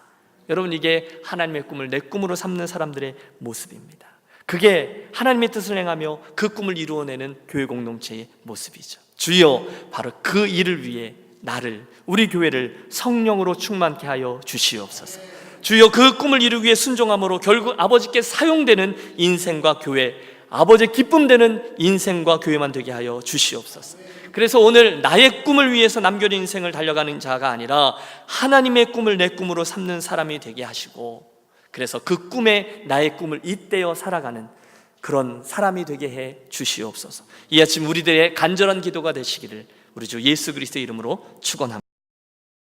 Speaker 1: 여러분 이게 하나님의 꿈을 내 꿈으로 삼는 사람들의 모습입니다. 그게 하나님의 뜻을 행하며 그 꿈을 이루어내는 교회 공동체의 모습이죠. 주여 바로 그 일을 위해 나를, 우리 교회를 성령으로 충만케 하여 주시옵소서. 주여 그 꿈을 이루기 위해 순종함으로 결국 아버지께 사용되는 인생과 교회, 아버지의 기쁨 되는 인생과 교회만 되게 하여 주시옵소서. 그래서 오늘 나의 꿈을 위해서 남겨진 인생을 달려가는 자가 아니라 하나님의 꿈을 내 꿈으로 삼는 사람이 되게 하시고, 그래서 그 꿈에 나의 꿈을 잇대어 살아가는 그런 사람이 되게 해 주시옵소서. 이 아침 우리들의 간절한 기도가 되시기를 우리 주 예수 그리스도의 이름으로 축원합니다.